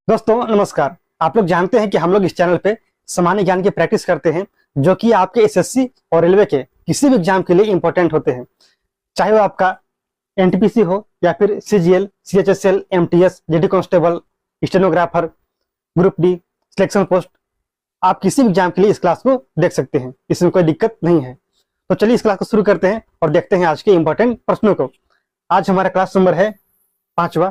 दोस्तों नमस्कार। आप लोग जानते हैं कि हम लोग इस चैनल पे सामान्य ज्ञान की प्रैक्टिस करते हैं जो कि आपके एसएससी और रेलवे के किसी भी एग्जाम के लिए इंपॉर्टेंट होते हैं। चाहे वो आपका एनटीपीसी हो या फिर CGL, CHSL, MTS, GD constable, stenographer, group D, selection post, आप किसी भी एग्जाम के लिए इस क्लास को देख सकते हैं, इसमें कोई दिक्कत नहीं है। तो चलिए इस क्लास को शुरू करते हैं और देखते हैं आज के इंपॉर्टेंट प्रश्नों को। आज हमारा क्लास नंबर है 5वां।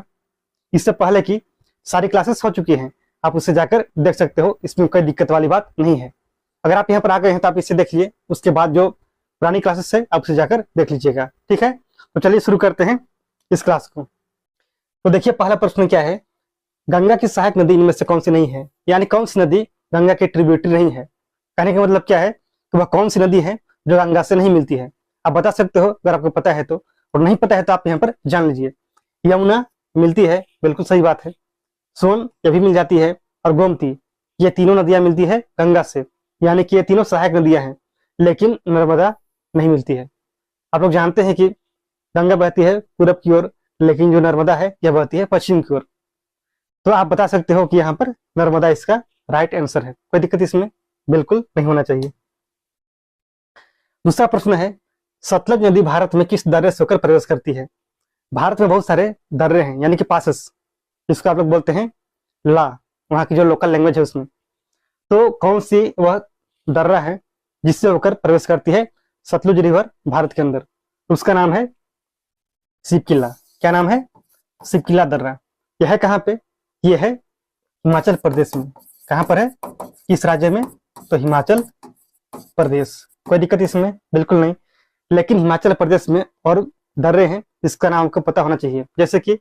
इससे पहले की सारी क्लासेस हो चुकी हैं, आप उससे जाकर देख सकते हो, इसमें कोई दिक्कत वाली बात नहीं है। अगर आप यहाँ पर आ गए हैं तो आप इससे देखिए, उसके बाद जो पुरानी क्लासेस है आप उससे जाकर देख लीजिएगा, ठीक है। तो चलिए शुरू करते हैं इस क्लास को। तो देखिए पहला प्रश्न क्या है, गंगा की सहायक नदी इनमें से कौन सी नहीं है, यानी कौन सी नदी गंगा की ट्रिब्यूटरी नहीं है। कहने का मतलब क्या है कि वह कौन सी नदी है जो गंगा से नहीं मिलती है। आप बता सकते हो अगर आपको पता है तो, और नहीं पता है तो आप यहाँ पर जान लीजिए। यमुना मिलती है, बिल्कुल सही बात है। सोन ये भी मिल जाती है, और गोमती, ये तीनों नदियां मिलती है गंगा से, यानी कि ये तीनों सहायक नदियां हैं। लेकिन नर्मदा नहीं मिलती है। आप लोग जानते हैं कि गंगा बहती है पूरब की ओर, लेकिन जो नर्मदा है यह बहती है पश्चिम की ओर। तो आप बता सकते हो कि यहाँ पर नर्मदा इसका राइट आंसर है। कोई दिक्कत इसमें बिल्कुल नहीं होना चाहिए। दूसरा प्रश्न है, सतलज नदी भारत में किस दर्रे से होकर प्रवेश करती है। भारत में बहुत सारे दर्रे हैं, यानी कि पासेस, जिसको आप लोग बोलते हैं ला, वहां की जो लोकल लैंग्वेज है उसमें। तो कौन सी वह दर्रा है जिससे होकर प्रवेश करती है सतलुज रिवर भारत के अंदर। उसका नाम है शिवकिला। क्या नाम है? शिवकिला दर्रा। यह है कहाँ पे? यह है हिमाचल प्रदेश में। कहाँ पर है? किस राज्य में? तो हिमाचल प्रदेश। कोई दिक्कत इसमें बिल्कुल नहीं। लेकिन हिमाचल प्रदेश में और दर्रे हैं जिसका नाम आपको पता होना चाहिए, जैसे कि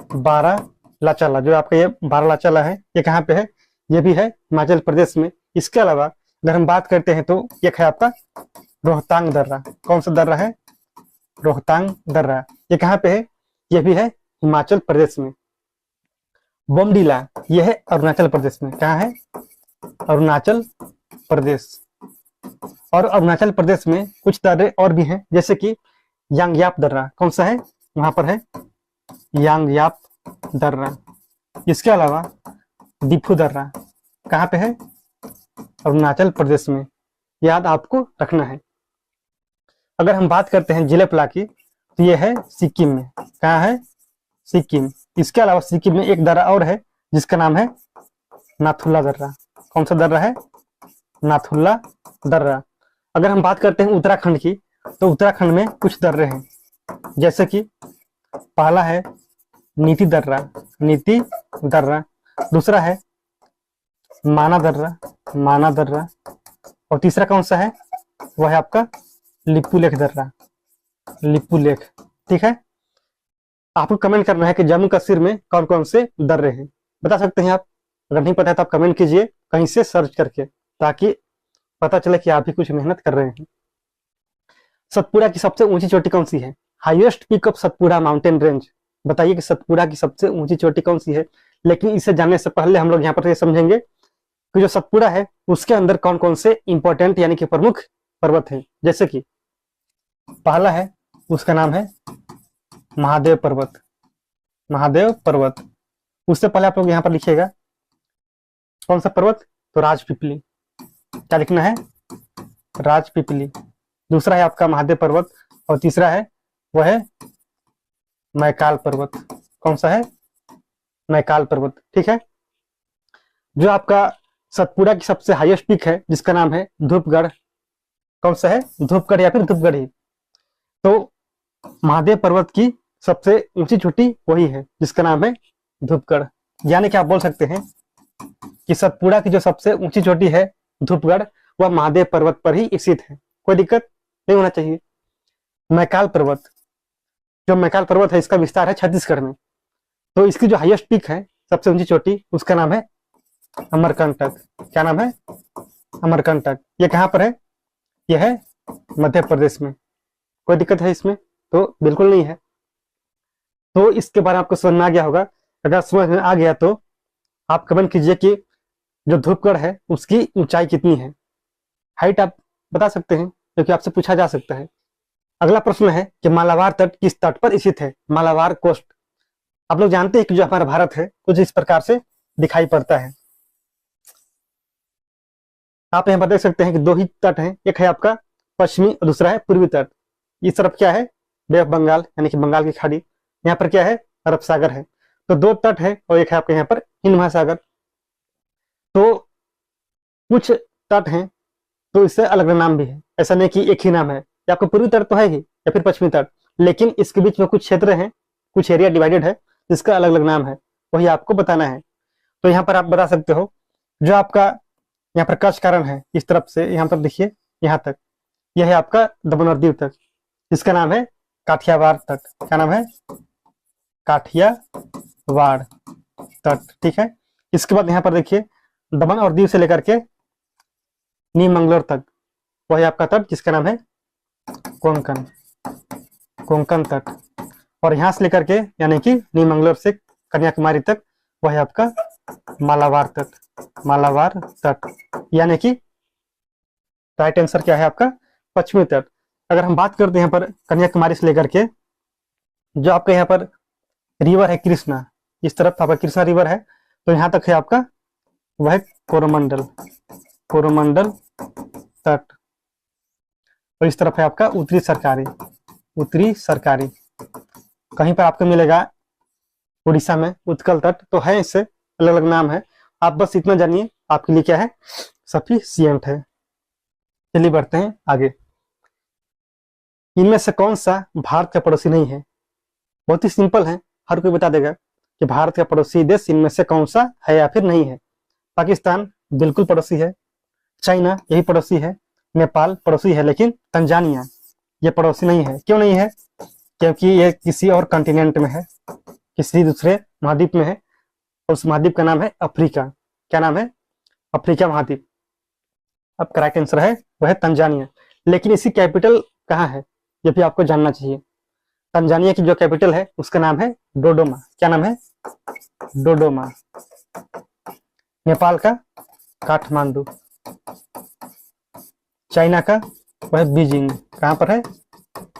बारह लाचाला, जो आपका ये बारह लाचाला है, ये कहाँ पे है? ये भी है हिमाचल प्रदेश में। इसके अलावा अगर हम बात करते हैं तो एक है आपका रोहतांग दर्रा। कौन सा दर्रा है? रोहतांग दर्रा। ये कहाँ पे है? ये भी है हिमाचल प्रदेश में। बोमडीला, ये है अरुणाचल प्रदेश में। कहाँ है? अरुणाचल प्रदेश। और अरुणाचल प्रदेश में कुछ दर्रे और भी हैं, जैसे कि यांगयाप दर्रा। कौन सा है? वहां पर है यांगयाप दर्रा। इसके अलावा दिफू दर्रा कहाँ पे है? अरुणाचल प्रदेश में। याद आपको रखना है। अगर हम बात करते हैं जिलेपला की, तो ये है सिक्किम में। कहाँ है? सिक्किम। इसके अलावा सिक्किम में एक दर्रा और है जिसका नाम है नाथुला दर्रा। कौन सा दर्रा है? नाथुला दर्रा। अगर हम बात करते हैं उत्तराखंड की, तो उत्तराखंड में कुछ दर्रे हैं, जैसे कि पहला है नीति दर्रा। नीति दर्रा। दूसरा है माना दर्रा। माना दर्रा। और तीसरा कौन सा है? वह है आपका लिपू लेख दर्रा। लिपू लेख। ठीक है। आपको कमेंट करना है कि जम्मू कश्मीर में कौन कौन से दर्रे हैं, बता सकते हैं आप। अगर नहीं पता है तो आप कमेंट कीजिए कहीं से सर्च करके, ताकि पता चले कि आप भी कुछ मेहनत कर रहे हैं। सतपुड़ा की सबसे ऊंची चोटी कौन सी है? Highest peak of Satpura mountain range. बताइए कि सतपुड़ा की सबसे ऊंची चोटी कौन सी है। लेकिन इसे जानने से पहले हम लोग यहाँ पर ये समझेंगे कि जो सतपुड़ा है उसके अंदर कौन कौन से इंपॉर्टेंट यानी कि प्रमुख पर्वत है। जैसे कि पहला है, उसका नाम है महादेव पर्वत। महादेव पर्वत। उससे पहले आप लोग यहाँ पर लिखिएगा कौन सा पर्वत? तो राजपीपली। क्या लिखना है? राजपीपली। दूसरा है आपका महादेव पर्वत, और तीसरा है वह है मैकाल पर्वत। कौन सा है? मैकाल पर्वत। ठीक है। जो आपका सतपुड़ा की सबसे हाईएस्ट पीक है जिसका नाम है धूपगढ़। कौन सा है? धूपगढ़ या फिर धूपगढ़ ही। तो महादेव पर्वत की सबसे ऊंची चोटी वही है जिसका नाम है धूपगढ़। यानी कि आप बोल सकते हैं कि सतपुड़ा की जो सबसे ऊंची चोटी है धूपगढ़, वह महादेव पर्वत पर ही स्थित है। कोई दिक्कत नहीं होना चाहिए। मैकाल पर्वत, जो मैकाल पर्वत है इसका विस्तार है छत्तीसगढ़ में। तो इसकी जो हाईएस्ट पीक है, सबसे ऊंची चोटी, उसका नाम है अमरकंटक। क्या नाम है? अमरकंटक। ये कहाँ पर है? यह है मध्य प्रदेश में। कोई दिक्कत है इसमें? तो बिल्कुल नहीं है। तो इसके बारे में आपको समझ में आ गया होगा। अगर समझ में आ गया तो आप कमेंट कीजिए कि जो धूपगढ़ है उसकी ऊंचाई कितनी है। हाइट आप बता सकते हैं, क्योंकि आपसे पूछा जा सकता है। अगला प्रश्न है कि मालाबार तट किस तट पर स्थित है? मालाबार कोस्ट। आप लोग जानते हैं कि जो हमारा भारत है कुछ इस प्रकार से दिखाई पड़ता है। आप यहाँ पर देख सकते हैं कि दो ही तट हैं, एक है आपका पश्चिमी और दूसरा है पूर्वी तट। इस तरफ क्या है, बे ऑफ बंगाल यानी कि बंगाल की खाड़ी, यहाँ पर क्या है, अरब सागर है। तो दो तट है और एक है आपके यहाँ पर हिंद महासागर। तो कुछ तट हैं तो इससे अलग अलग नाम भी है, ऐसा नहीं कि एक ही नाम है। या आपका पूर्वी तट तो है ही या फिर पश्चिमी तट, लेकिन इसके बीच में कुछ क्षेत्र हैं, कुछ एरिया डिवाइडेड है जिसका अलग अलग नाम है, वही आपको बताना है। तो यहाँ पर आप बता सकते हो, जो आपका यहाँ पर कच्छ कारण है इस तरफ से यहाँ पर देखिए यहाँ तक, यह है आपका दमन और दीव तक, इसका नाम है काठियावाड़ तट। क्या नाम है, काठियावाड़ तट। ठीक है, इसके बाद यहाँ पर देखिए दमन और दीव से लेकर के नीम मंगलोर तक, वही आपका तट जिसका नाम है कोंकण, कोंकण तट। और यहां से लेकर के यानी कि नीम मंगलोर से कन्याकुमारी तक, वही आपका मालाबार तट, मालाबार तट। यानी कि राइट आंसर क्या है आपका पश्चिमी तट। अगर हम बात करते हैं यहाँ पर कन्याकुमारी से लेकर के, जो आपका यहाँ पर रिवर है कृष्णा, इस तरफ आपका कृष्णा रिवर है, तो यहाँ तक है आपका वह कोरोमंडल, कोरोमंडल तट। और इस तरफ है आपका उत्तरी सरकारी, उत्तरी सरकारी। कहीं पर आपको मिलेगा उड़ीसा में उत्कल तट, तो है इससे अलग अलग नाम है। आप बस इतना जानिए, आपके लिए क्या है, सफिशिएंट है। चलिए बढ़ते हैं आगे। इनमें से कौन सा भारत का पड़ोसी नहीं है? बहुत ही सिंपल है, हर कोई बता देगा कि भारत का पड़ोसी देश इनमें से कौन सा है या फिर नहीं है। पाकिस्तान बिल्कुल पड़ोसी है, चाइना यही पड़ोसी है, नेपाल पड़ोसी है, लेकिन तंजानिया ये पड़ोसी नहीं है। क्यों नहीं है? क्योंकि ये किसी और कॉन्टिनेंट में है, किसी दूसरे महाद्वीप में है, और उस महाद्वीप का नाम है अफ्रीका। क्या नाम है? अफ्रीका महाद्वीप। अब करेक्ट आंसर है वह है तंजानिया। लेकिन इसकी कैपिटल कहाँ है, ये भी आपको जानना चाहिए। तंजानिया की जो कैपिटल है उसका नाम है डोडोमा। क्या नाम है? डोडोमा। नेपाल का काठमांडू, चाइना का वह बीजिंग। कहां पर है?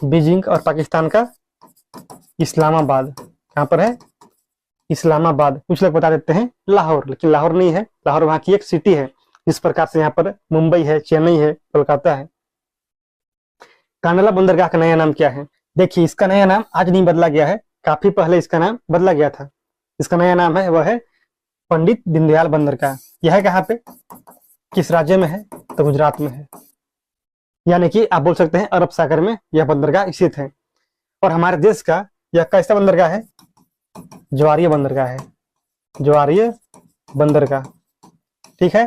बीजिंग। और पाकिस्तान का इस्लामाबाद। कहां पर है? इस्लामाबाद। कुछ लोग बता देते हैं लाहौर, लेकिन लाहौर नहीं है, लाहौर वहां की एक सिटी है। इस प्रकार से यहाँ पर मुंबई है, चेन्नई है, कोलकाता है। कांडला बंदरगाह का नया नाम क्या है? देखिए, इसका नया नाम आज नहीं बदला गया है, काफी पहले इसका नाम बदला गया था। इसका नया नाम है वह है पंडित दीनदयाल बंदरगाह। यह है कहाँ पे, किस राज्य में है? तो गुजरात में है। यानी कि आप बोल सकते हैं अरब सागर में यह बंदरगाह स्थित है। और हमारे देश का यह कैसा बंदरगाह है? ज्वारीय बंदरगाह है, ज्वारीय बंदरगाह। ठीक है,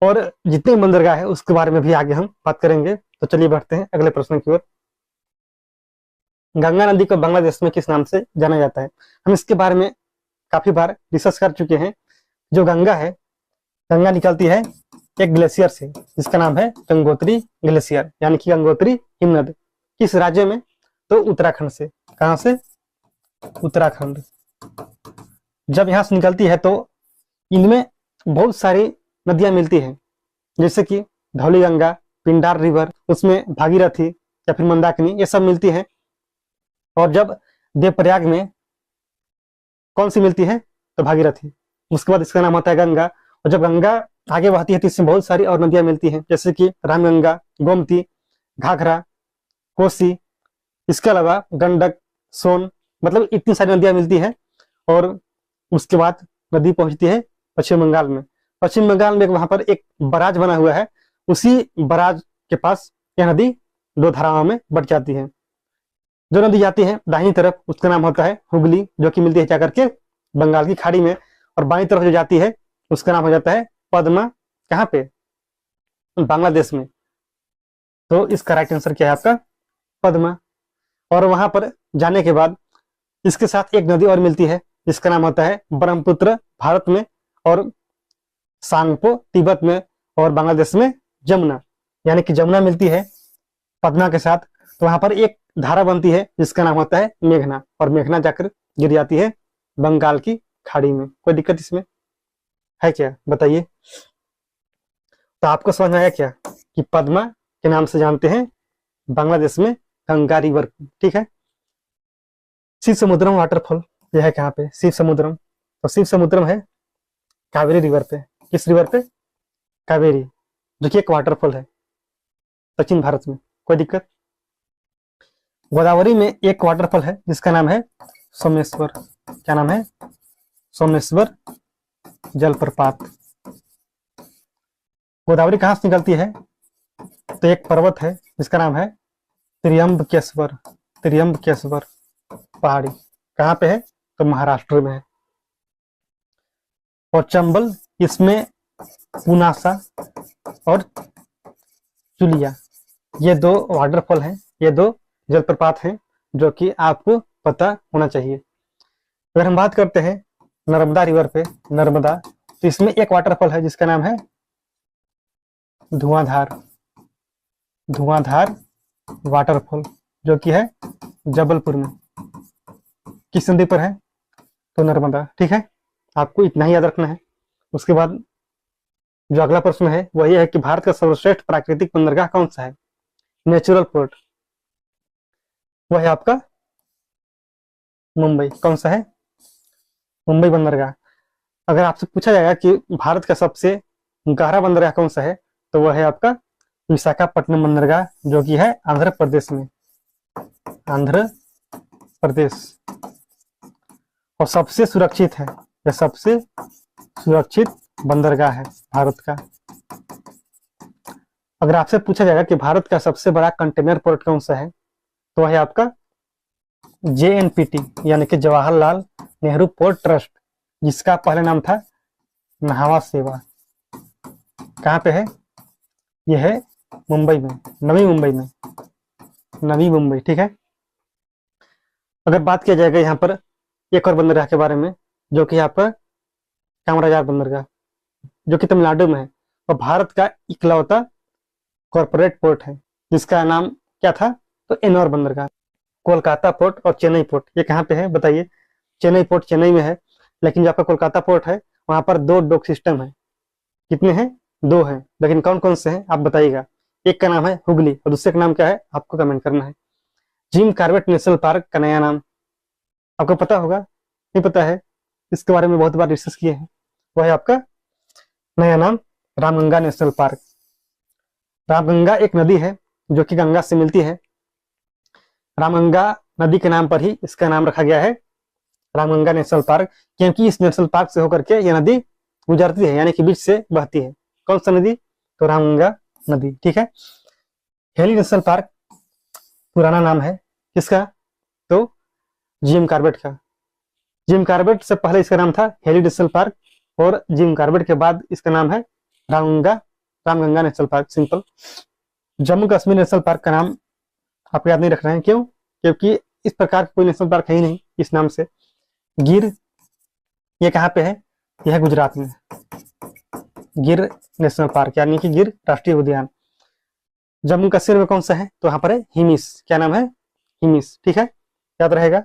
और जितने बंदरगाह है उसके बारे में भी आगे हम बात करेंगे। तो चलिए बढ़ते हैं अगले प्रश्न की ओर। गंगा नदी को बांग्लादेश में किस नाम से जाना जाता है? हम इसके बारे में काफी बार रिसर्च कर चुके हैं। जो गंगा है, गंगा निकलती है एक ग्लेशियर से जिसका नाम है गंगोत्री ग्लेशियर, यानी कि गंगोत्री हिमनद। किस राज्य में? तो उत्तराखंड से। कहां से? उत्तराखंड। जब यहां से निकलती है तो इनमें बहुत सारी नदियां मिलती हैं, जैसे कि धौली गंगा, पिंडार रिवर, उसमें भागीरथी या फिर मंदाकिनी, ये सब मिलती है। और जब देवप्रयाग में कौन सी मिलती है? तो भागीरथी। उसके बाद इसका नाम होता है गंगा। और जब गंगा आगे बहती है तो इसमें बहुत सारी और नदियां मिलती हैं, जैसे कि रामगंगा, गोमती, घाघरा, कोसी, इसके अलावा गंडक, सोन, मतलब इतनी सारी नदियां मिलती हैं। और उसके बाद नदी पहुंचती है पश्चिम बंगाल में। पश्चिम बंगाल में वहां पर एक बराज बना हुआ है, उसी बराज के पास यह नदी दो धाराओं में बट जाती है। जो नदी जाती है दाहिनी तरफ उसका नाम होता है हुगली, जो कि मिलती है जाकर के बंगाल की खाड़ी में। और बाईं तरफ जो जाती है उसका नाम हो जाता है पद्मा। कहाँ पे? बांग्लादेश में। तो इसका राइट आंसर क्या है आपका? पद्मा। और वहां पर जाने के बाद इसके साथ एक नदी और मिलती है जिसका नाम होता है ब्रह्मपुत्र भारत में, और सांगपो तिब्बत में, और बांग्लादेश में जमुना। यानी कि जमुना मिलती है पद्मा के साथ, तो वहां पर एक धारा बनती है जिसका नाम होता है मेघना, और मेघना जाकर गिर जाती है बंगाल की खाड़ी में। कोई दिक्कत इसमें है क्या, बताइए? तो आपको समझ में आया क्या कि पद्मा के नाम से जानते हैं बांग्लादेश में गंगा रिवर। ठीक है। शिव समुद्रम वाटरफॉल यह है कहाँ पे, शिव समुद्रम। तो शिव समुद्रम है कावेरी रिवर पे। किस रिवर पे? कावेरी, जो कि एक वाटरफॉल है दक्षिण भारत में। कोई दिक्कत? गोदावरी में एक वाटरफॉल है जिसका नाम है सोमेश्वर। क्या नाम है? सोमेश्वर जलप्रपात। गोदावरी कहाँ से निकलती है? तो एक पर्वत है जिसका नाम है त्र्यंबकेश्वर। त्र्यंबकेश्वर पहाड़ी कहाँ पे है? तो महाराष्ट्र में है। और चंबल, इसमें पुनासा और चुलिया, ये दो वाटरफॉल हैं, ये दो जलप्रपात हैं जो कि आपको पता होना चाहिए। अगर हम बात करते हैं नर्मदा रिवर पे, नर्मदा, तो इसमें एक वाटरफॉल है जिसका नाम है धुआंधार। धुआंधार वाटरफॉल, जो कि है जबलपुर में। किस नदी पर है? तो नर्मदा। ठीक है, आपको इतना ही याद रखना है। उसके बाद जो अगला प्रश्न है वह यह है कि भारत का सर्वश्रेष्ठ प्राकृतिक बंदरगाह कौन सा है? Natural port. वह है आपका मुंबई। कौन सा है? मुंबई बंदरगाह। अगर आपसे पूछा जाएगा कि भारत का सबसे गहरा बंदरगाह कौन सा है, तो वह है आपका विशाखापट्टनम बंदरगाह, जो कि है आंध्र प्रदेश में। आंध्र प्रदेश। और सबसे सुरक्षित है, यह सबसे सुरक्षित बंदरगाह है भारत का। अगर आपसे पूछा जाएगा कि भारत का सबसे बड़ा कंटेनर पोर्ट कौन सा है, तो वह है आपका JNPT, यानी कि जवाहरलाल नेहरू पोर्ट ट्रस्ट, जिसका पहले नाम था नाहवा सेवा। कहाँ पे है? यह है मुंबई में, नवी मुंबई में, नवी मुंबई। ठीक है। अगर बात किया जाएगा यहाँ पर एक और बंदरगाह के बारे में, जो कि आपका कामराजार बंदरगाह, जो कि तमिलनाडु में है, और भारत का इकलौता कॉर्पोरेट पोर्ट है जिसका नाम क्या था? तो एनोर बंदरगाह। कोलकाता पोर्ट और चेन्नई पोर्ट, ये कहाँ पे है बताइए? चेन्नई पोर्ट चेन्नई में है, लेकिन जो आपका कोलकाता पोर्ट है वहां पर दो डॉक सिस्टम है। कितने हैं? दो हैं, लेकिन कौन कौन से हैं आप बताइएगा। एक का नाम है हुगली और दूसरे का नाम क्या है आपको कमेंट करना है। जिम कॉर्बेट नेशनल पार्क का नया नाम आपको पता होगा, नहीं पता है? इसके बारे में बहुत बार डिस्कस किए हैं। वह है आपका नया नाम रामगंगा नेशनल पार्क। रामगंगा एक नदी है जो कि गंगा से मिलती है। रामगंगा नदी के नाम पर ही इसका नाम रखा गया है रामगंगा नेशनल पार्क, क्योंकि इस नेशनल पार्क से होकर के यह नदी गुजरती है, यानी कि बीच से बहती है। कौन सा नदी? तो रामगंगा नदी। ठीक है। हेली नेशनल पार्क पुराना नाम है किसका? तो जिम कॉर्बेट का। जिम कॉर्बेट से पहले इसका नाम था हेली नेशनल पार्क, और जिम कॉर्बेट के बाद इसका नाम है Ramganga national park, simple. Jammu Kashmir national park का नाम आप याद नहीं रख रहे हैं, क्यों? क्योंकि इस प्रकार का कोई नेशनल पार्क है ही नहीं इस नाम से। गिर, ये कहाँ पे है? यह है गुजरात में, गिर नेशनल पार्क, यानी कि गिर राष्ट्रीय उद्यान। जम्मू कश्मीर में कौन सा है? तो यहाँ पर है हिमिस। क्या नाम है? हिमिस। ठीक है, याद रहेगा।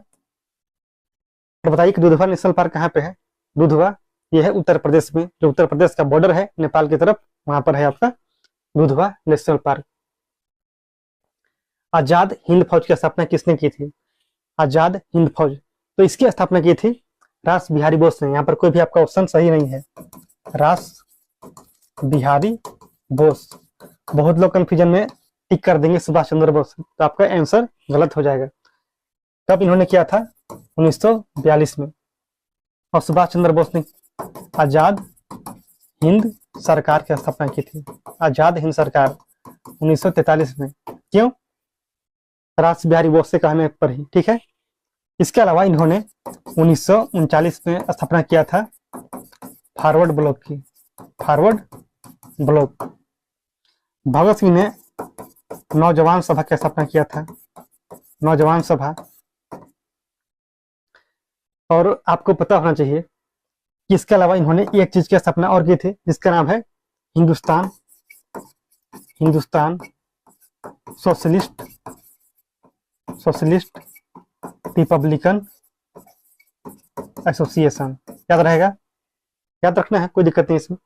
तो बताइए कि दुधवा नेशनल पार्क कहाँ पे है? दुधवा, यह है उत्तर प्रदेश में, जो उत्तर प्रदेश का बॉर्डर है नेपाल की तरफ, वहां पर है आपका दुधवा नेशनल पार्क। आजाद हिंद फौज की स्थापना किसने की थी? आजाद हिंद फौज, तो इसकी स्थापना की थी रास बिहारी बोस ने। यहाँ पर कोई भी आपका ऑप्शन सही नहीं है। रास बिहारी बोस। बहुत लोग कंफ्यूजन में टिक कर देंगे सुभाष चंद्र बोस, तो आपका आंसर गलत हो जाएगा। कब इन्होंने किया था? 1942 में। और सुभाष चंद्र बोस ने आजाद हिंद सरकार की स्थापना की थी। आजाद हिंद सरकार 1943 में। क्यों? रास बिहारी बोस से कहने पर ही। ठीक है। इसके अलावा इन्होंने 1939 में स्थापना किया था फॉरवर्ड ब्लॉक की। Forward bloc. भगत सिंह ने नौजवान सभा की स्थापना किया था, नौजवान सभा। और आपको पता होना चाहिए कि इसके अलावा इन्होंने एक चीज की स्थापना और की थी जिसका नाम है हिंदुस्तान सोशलिस्ट रिपब्लिकन एसोसिएशन। याद रहेगा, याद रखना है, कोई दिक्कत नहीं इसमें।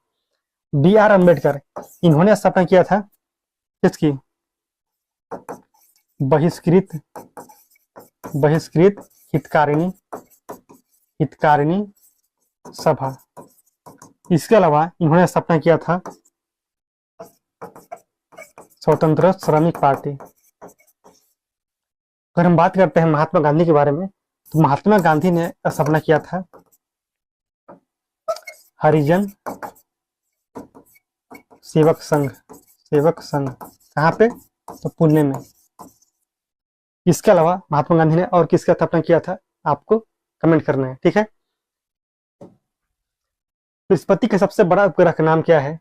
BR अम्बेडकर, इन्होंने स्थापना किया था किसकी? बहिष्कृत हितकारिणी हितकारिणी सभा। इसके अलावा इन्होंने स्थापना किया था स्वतंत्र श्रमिक पार्टी। अगर हम बात करते हैं महात्मा गांधी के बारे में, तो महात्मा गांधी ने स्थापना किया था हरिजन सेवक संघ। कहाँ पे? तो पुणे में। इसके अलावा महात्मा गांधी ने और किसका स्थापना किया था, आपको कमेंट करना है, ठीक है। बृहस्पति के सबसे बड़ा उपग्रह का नाम क्या है?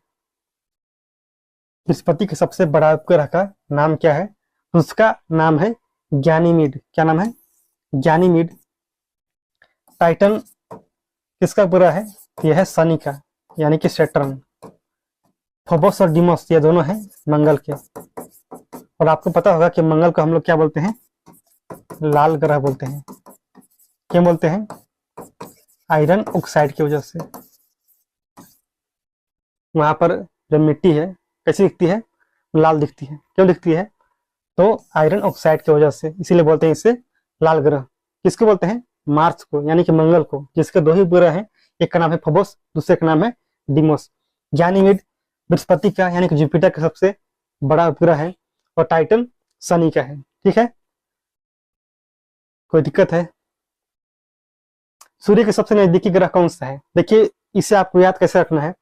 बृहस्पति के सबसे बड़ा उपग्रह का नाम क्या है? उसका नाम है गैनीमीड। क्या नाम है? गैनीमीड। टाइटन किसका उपग्रह है? यह है शनि का, यानी कि सैटर्न। फोबोस और डीमोस ये दोनों हैं मंगल के। और आपको पता होगा कि मंगल को हम लोग क्या बोलते हैं? लाल ग्रह बोलते हैं। क्या बोलते हैं? आयरन ऑक्साइड की वजह से। वहां पर जो मिट्टी है कैसी दिखती है? लाल दिखती है। क्यों दिखती है? तो आयरन ऑक्साइड की वजह से, इसीलिए बोलते हैं इसे लाल ग्रह। किसको बोलते हैं? मार्स को, यानी कि मंगल को, जिसके दो ही ग्रह हैं। एक का नाम है फोबोस, दूसरे का नाम है डीमोस। गैनीमीड बृहस्पति का यानी कि जुपिटर का सबसे बड़ा उपग्रह है, और टाइटन शनि का है, ठीक है। कोई दिक्कत है? सूर्य के सबसे नजदीकी ग्रह कौन सा है? देखिए, इसे आपको याद कैसे रखना है।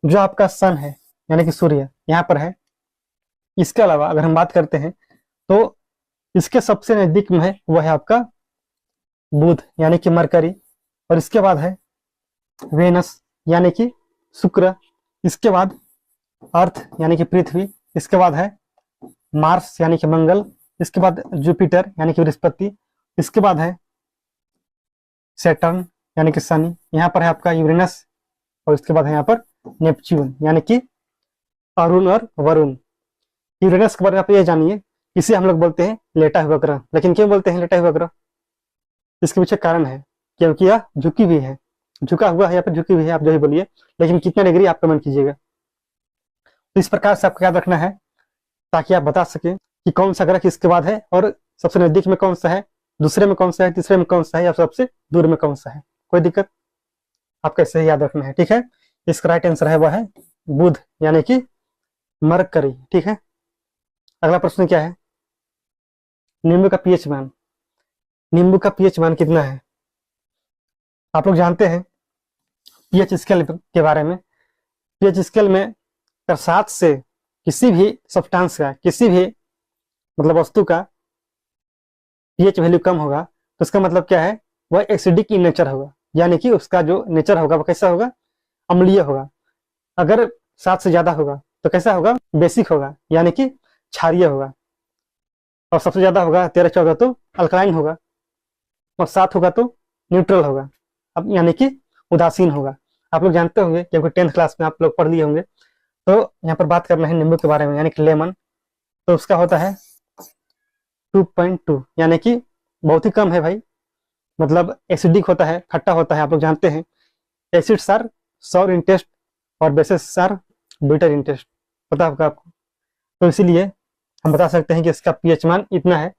जो आपका सन है यानी कि सूर्य यहाँ पर है। इसके अलावा अगर हम बात करते हैं तो इसके सबसे नजदीक में है वह है आपका बुध यानी कि मरकरी, और इसके बाद है वेनस यानी कि शुक्र, इसके बाद अर्थ यानी कि पृथ्वी, इसके बाद है मार्स यानी कि मंगल, इसके बाद जुपिटर यानी कि बृहस्पति, इसके बाद है सैटर्न यानी कि शनि, यहाँ पर है आपका यूरेनस, और इसके बाद है यहाँ पर नेपच्यून यानी कि अरुण और वरुण। यूरेनस के बारे में आप ये जानिए, इसे हम लोग बोलते हैं लेटा हुआ ग्रह। लेकिन क्यों बोलते हैं लेटा हुआ ग्रह? इसके पीछे कारण है, क्योंकि यह झुकी हुई है, झुका हुआ है या फिर झुकी हुई है, आप जो ही बोलिए, लेकिन कितना डिग्री आप कमेंट कीजिएगा। तो इस प्रकार से आपको याद रखना है, ताकि आप बता सकें कि कौन सा ग्रह किसके बाद है, और सबसे नजदीक में कौन सा है, दूसरे में कौन सा है, तीसरे में कौन सा है, या सबसे दूर में कौन सा है। कोई दिक्कत? आपको ऐसे ही याद रखना है, ठीक है। इसका राइट आंसर है वह है बुध यानी कि मरकरी, ठीक है। अगला प्रश्न क्या है? नींबू का पीएच मान। नींबू का पीएच मान कितना है? आप लोग जानते हैं पीएच स्केल के बारे में। पीएच स्केल में अगर 7 से किसी भी सब्सटेंस का, किसी भी मतलब वस्तु का पीएच वैल्यू कम होगा, तो इसका मतलब क्या है? वह एसिडिक इन नेचर होगा, यानी कि उसका जो नेचर होगा वो कैसा होगा? अम्लीय होगा। अगर 7 से ज्यादा होगा तो कैसा होगा? बेसिक होगा, यानी कि क्षारीय होगा। और सबसे ज्यादा होगा 13-14 तो अल्कलाइन होगा, और 7 होगा तो न्यूट्रल होगा, अब यानी कि उदासीन होगा। आप लोग जानते होंगे क्योंकि 10th क्लास में आप लोग पढ़ लिए होंगे। तो यहाँ पर बात करना है नींबू के बारे में, यानी कि लेमन। तो उसका होता है 2.2, यानी कि बहुत ही कम है भाई। मतलब एसिडिक होता है, खट्टा होता है। आप लोग जानते हैं acids are sour in taste और bases are bitter in taste, पता होगा आपको। तो इसीलिए हम बता सकते हैं कि इसका पीएच मान इतना है।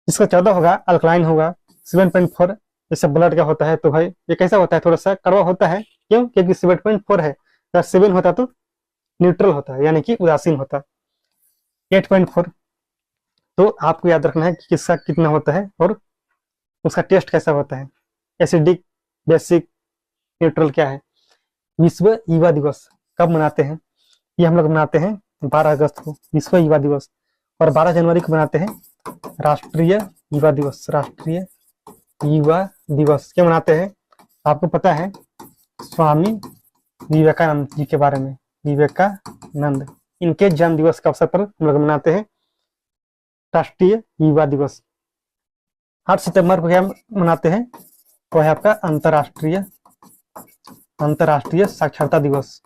इसका 14 होगा अल्कलाइन होगा, 7.4 जैसे ब्लड का होता है। तो भाई ये कैसा होता है? थोड़ा सा कड़वा होता है। क्यों? क्योंकि 7.4 है। अगर 7 होता तो न्यूट्रल होता है, यानी कि उदासीन होता। 8.4 तो आपको याद रखना है कि किसका कितना होता है और उसका टेस्ट कैसा होता है, एसिडिक, बेसिक, न्यूट्रल क्या है। विश्व युवा दिवस कब मनाते हैं? ये हम लोग मनाते हैं 12 अगस्त को, विश्व युवा दिवस। और 12 जनवरी को मनाते हैं राष्ट्रीय युवा दिवस। राष्ट्रीय युवा दिवस क्यों मनाते हैं? आपको पता है स्वामी विवेकानंद जी के बारे में। विवेकानंद, इनके जन्म दिवस के अवसर पर हम लोग मनाते हैं राष्ट्रीय युवा दिवस। 8 सितंबर को क्या मनाते हैं? वो है आपका अंतरराष्ट्रीय साक्षरता दिवस।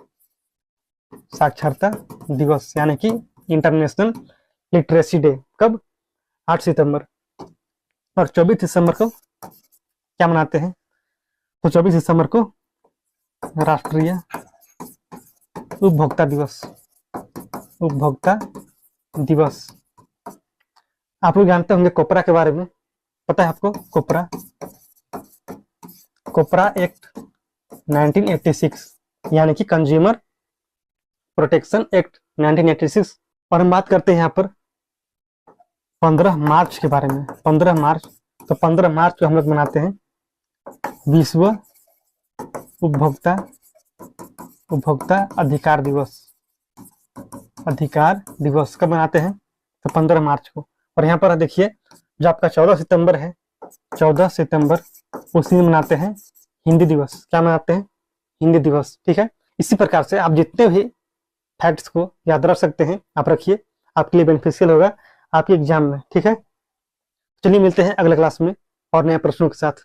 साक्षरता दिवस यानी कि इंटरनेशनल लिटरेसी डे। कब? 8 सितंबर। और 24 दिसंबर को क्या मनाते हैं? तो 24 दिसंबर को राष्ट्रीय उपभोक्ता दिवस। उपभोक्ता दिवस। आप लोग जानते होंगे कोपरा के बारे में, पता है आपको? कोपरा कोपरा एक्ट 1986 यानी कि कंज्यूमर प्रोटेक्शन एक्ट 1986। और हम बात करते हैं यहाँ पर 15 मार्च के बारे में। 15 मार्च, तो 15 मार्च को हम लोग मनाते हैं विश्व उपभोक्ता अधिकार दिवस। अधिकार दिवस कब मनाते हैं? तो 15 मार्च को। और यहाँ पर देखिए जो आपका 14 सितंबर है, 14 सितंबर उस दिन मनाते हैं हिंदी दिवस। क्या मनाते हैं? हिंदी दिवस। ठीक है, इसी प्रकार से आप जितने भी फैक्ट्स को याद रख सकते हैं आप रखिए, आपके लिए बेनिफिशियल होगा आपके एग्जाम में। ठीक है, चलिए मिलते हैं अगले क्लास में और नए प्रश्नों के साथ।